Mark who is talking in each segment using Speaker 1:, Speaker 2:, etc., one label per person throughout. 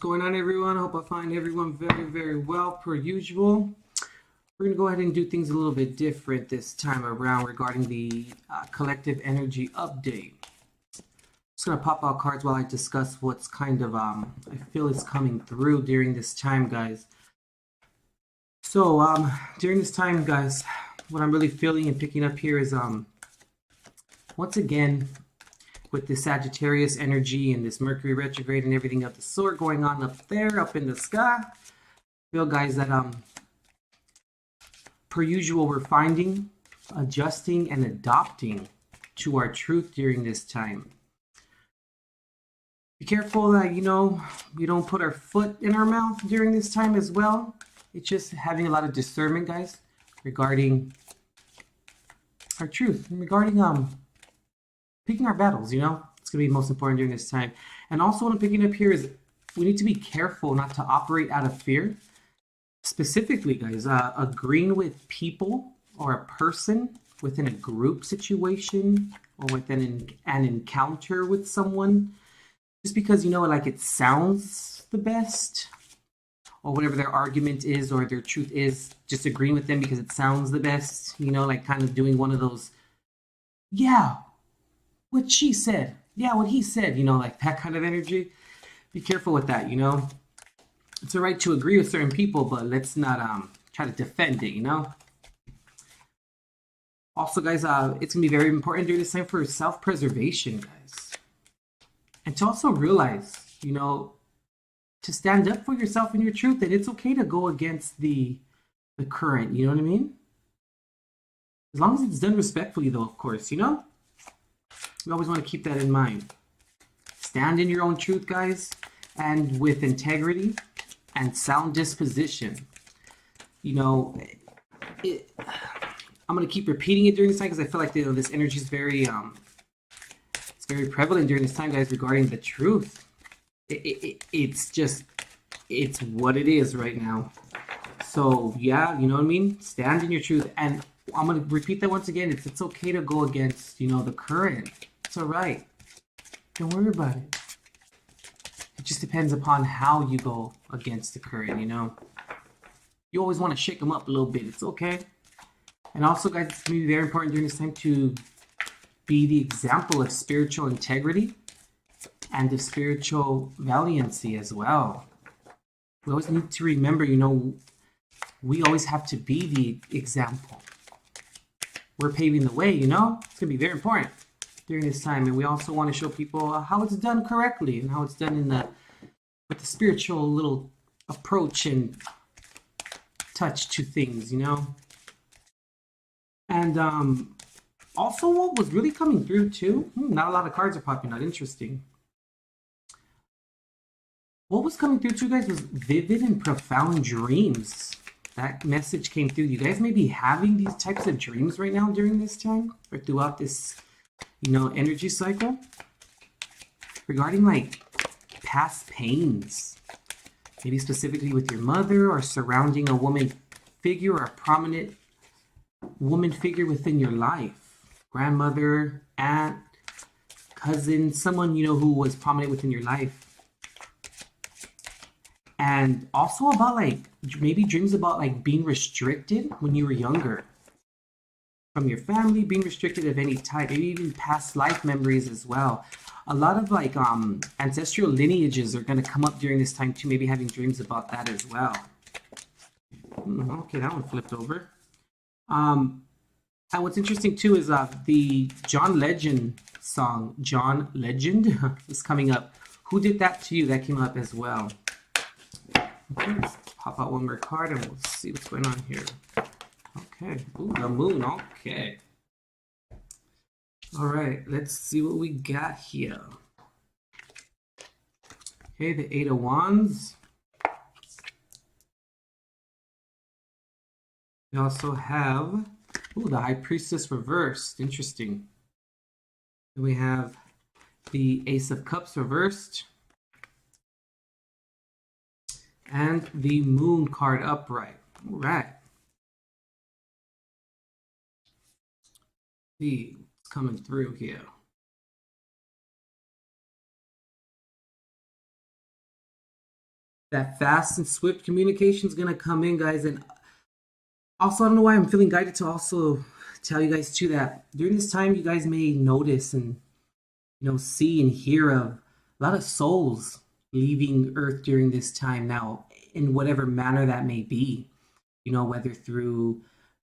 Speaker 1: going on, everyone? I hope I find everyone very, very well per usual. We're going to go ahead and do things a little bit different this time around regarding the collective energy update. Just going to pop out cards while I discuss what's kind of, I feel is coming through during this time, guys. So, during this time, guys, what I'm really feeling and picking up here is, once again, with the Sagittarius energy and this Mercury retrograde and everything of the sort going on up there, up in the sky, I feel, guys, that per usual, we're finding, adjusting, and adopting to our truth during this time. Be careful that, we don't put our foot in our mouth during this time as well. It's just having a lot of discernment, guys, regarding our truth and regarding picking our battles. It's going to be most important during this time. And also what I'm picking up here is we need to be careful not to operate out of fear. Specifically, guys, agreeing with people or a person within a group situation or within an encounter with someone, just because, like it sounds the best, or whatever their argument is or their truth is, just agreeing with them because it sounds the best, like kind of doing one of those, yeah, what she said, yeah, what he said, like that kind of energy. Be careful with that, It's all right to agree with certain people, but let's not try to defend it, Also, guys, it's going to be very important during this time for self-preservation, guys. And to also realize, to stand up for yourself and your truth, that it's okay to go against the current, you know what I mean? As long as it's done respectfully, though, of course, We always want to keep that in mind. Stand in your own truth, guys, and with integrity and sound disposition. I'm going to keep repeating it during this time because I feel like this energy is very, it's very prevalent during this time, guys, regarding the truth. It's what it is right now. So, yeah, you know what I mean? Stand in your truth. And I'm going to repeat that once again. It's okay to go against, the current. It's all right. Don't worry about it. It just depends upon how you go against the current, You always want to shake them up a little bit. It's okay. And also, guys, it's going to be very important during this time to be the example of spiritual integrity and of spiritual valiancy as well. We always need to remember, we always have to be the example. We're paving the way, It's going to be very important during this time. And we also want to show people how it's done correctly and how it's done with the spiritual little approach and touch to things, And also what was really coming through too, not a lot of cards are popping out, interesting. What was coming through too, guys, was vivid and profound dreams. That message came through. You guys may be having these types of dreams right now during this time or throughout this, energy cycle regarding like past pains, maybe specifically with your mother or surrounding a woman figure or a prominent woman figure within your life, grandmother, aunt, cousin, someone, who was prominent within your life. And also about maybe dreams about being restricted when you were younger from your family, being restricted of any type, maybe even past life memories as well. A lot of ancestral lineages are going to come up during this time too, maybe having dreams about that as well. Okay, that one flipped over. And what's interesting too is the John Legend song, John Legend, is coming up. Who did that to you? That came up as well. Okay, let's pop out one more card and we'll see what's going on here. Okay, ooh, the moon, okay. All right, let's see what we got here. Okay, the Eight of Wands. We also have, the High Priestess reversed, interesting. Then we have the Ace of Cups reversed. And the Moon card upright. All right. See what's coming through here. that fast and swift communication is going to come in, guys. And also, I don't know why I'm feeling guided to also tell you guys too that during this time, you guys may notice and see and hear of a lot of souls leaving Earth during this time now, in whatever manner that may be. Whether through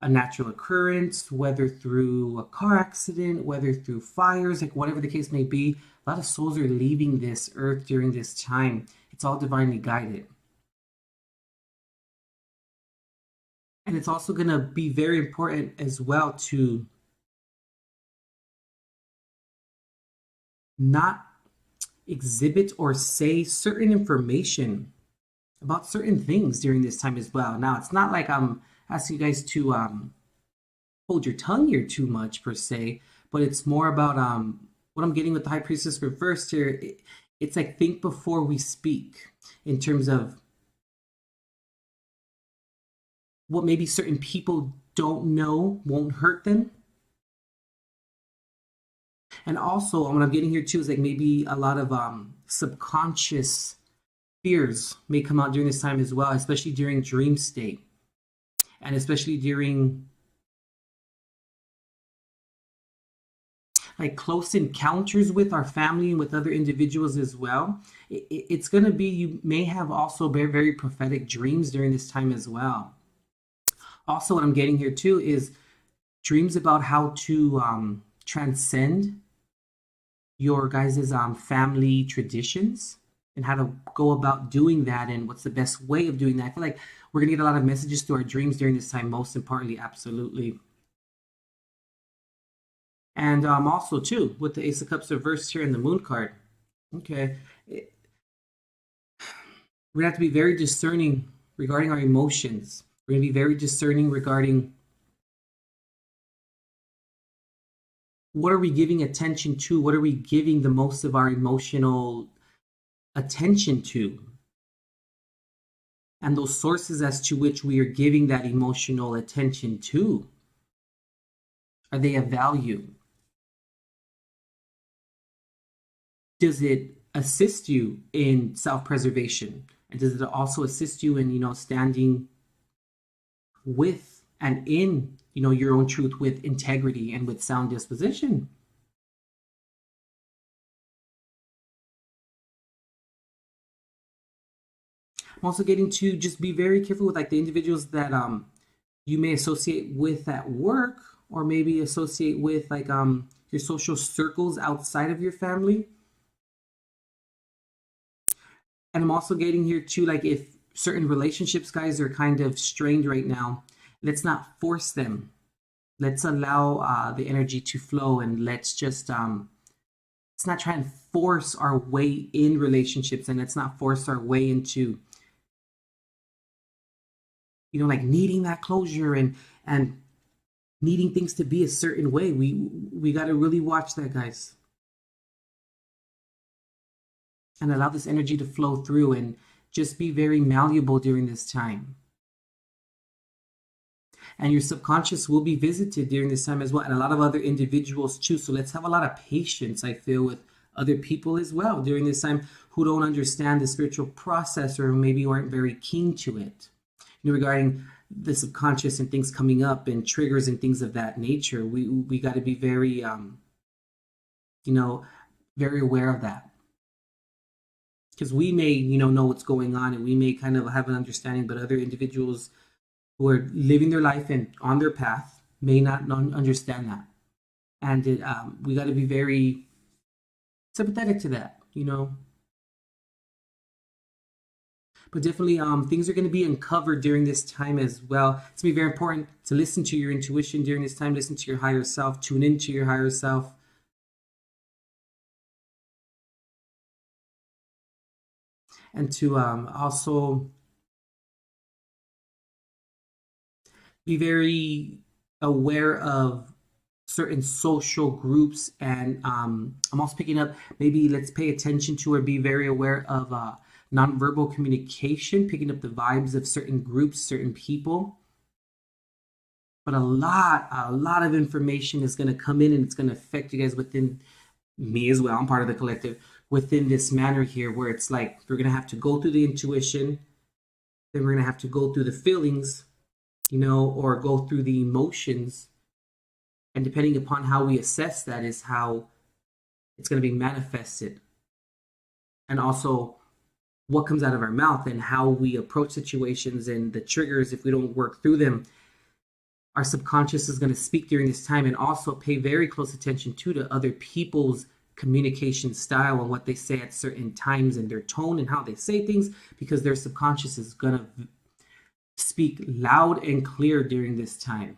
Speaker 1: a natural occurrence, whether through a car accident, whether through fires, like whatever the case may be, a lot of souls are leaving this Earth during this time. It's all divinely guided. And it's also going to be very important as well to not exhibit or say certain information about certain things during this time as well. Now, it's not like I'm asking you guys to hold your tongue here too much per se, but it's more about what I'm getting with the High Priestess reversed here. It's like think before we speak in terms of what maybe certain people don't know won't hurt them. And also what I'm getting here too is like maybe a lot of subconscious fears may come out during this time as well, especially during dream state, and especially during like close encounters with our family and with other individuals as well. It's going to be, you may have also very, very prophetic dreams during this time as well. Also, what I'm getting here too is dreams about how to transcend your guys' family traditions and how to go about doing that and what's the best way of doing that. I feel like we're going to get a lot of messages through our dreams during this time, most importantly, absolutely. And also, too, with the Ace of Cups reversed here in the Moon card. Okay. We're going to have to be very discerning regarding our emotions. We're going to be very discerning regarding what are we giving attention to? What are we giving the most of our emotional attention to? And those sources as to which we are giving that emotional attention to, are they of value? Does it assist you in self-preservation? And does it also assist you in, standing with and in, your own truth with integrity and with sound disposition? I'm also getting to just be very careful with like the individuals that you may associate with at work, or maybe associate with like your social circles outside of your family. And I'm also getting here too, like if certain relationships, guys, are kind of strained right now, let's not force them. Let's allow the energy to flow, and let's just let's not try and force our way in relationships, and let's not force our way into like needing that closure and needing things to be a certain way. We got to really watch that, guys, and allow this energy to flow through, and just be very malleable during this time. And your subconscious will be visited during this time as well, and a lot of other individuals too. So let's have a lot of patience, I feel, with other people as well during this time who don't understand the spiritual process, or maybe aren't very keen to it. Regarding the subconscious and things coming up and triggers and things of that nature, we got to be very very aware of that, because we may know what's going on, and we may kind of have an understanding, but other individuals who are living their life and on their path may not understand that. And we got to be very sympathetic to that, But definitely things are going to be uncovered during this time as well. It's going to be very important to listen to your intuition during this time, listen to your higher self, tune into your higher self. And to also be very aware of certain social groups. And I'm also picking up, maybe let's pay attention to or be very aware of nonverbal communication, picking up the vibes of certain groups, certain people. But a lot of information is going to come in, and it's going to affect you guys within me as well. I'm part of the collective within this manner here, where it's like we're going to have to go through the intuition, then we're going to have to go through the feelings, you know, or go through the emotions. And depending upon how we assess that is how it's going to be manifested. And also what comes out of our mouth and how we approach situations and the triggers, if we don't work through them. Our subconscious is going to speak during this time, and also pay very close attention to other people's communication style and what they say at certain times and their tone and how they say things, because their subconscious is going to speak loud and clear during this time.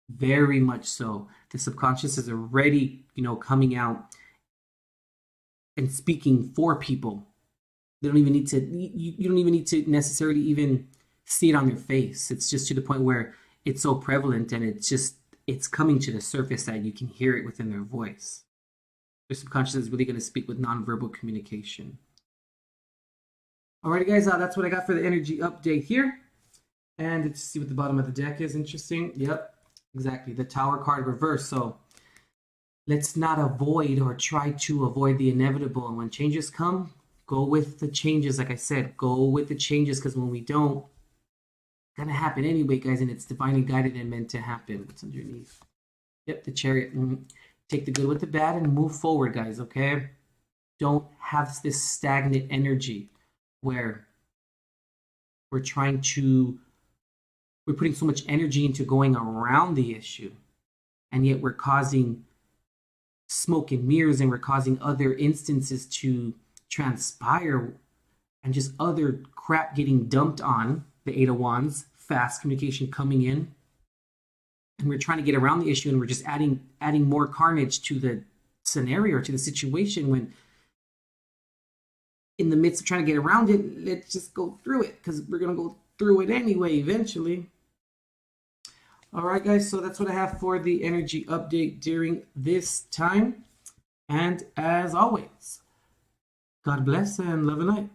Speaker 1: Very much so. The subconscious is already, you know, coming out and speaking for people. They don't even need to, you don't even need to necessarily even see it on their face. It's just to the point where it's so prevalent, and it's coming to the surface that you can hear it within their voice. Their subconscious is really going to speak with nonverbal communication. Alrighty, guys, that's what I got for the energy update here. And let's see what the bottom of the deck is. Interesting. Yep, exactly. The Tower card reversed. So let's not avoid or try to avoid the inevitable. And when changes come, go with the changes. Like I said, go with the changes, because when we don't, it's going to happen anyway, guys, and it's divinely guided and meant to happen. What's underneath? Yep, the Chariot. Take the good with the bad and move forward, guys, okay? Don't have this stagnant energy where we're putting so much energy into going around the issue, and yet we're causing smoke and mirrors, and we're causing other instances to transpire, and just other crap getting dumped on the Eight of Wands, fast communication coming in, and we're trying to get around the issue, and we're just adding more carnage to the scenario or to the situation, when in the midst of trying to get around it, let's just go through it, because we're going to go through it anyway eventually. All right, guys, so that's what I have for the energy update during this time. And as always, God bless and love and light.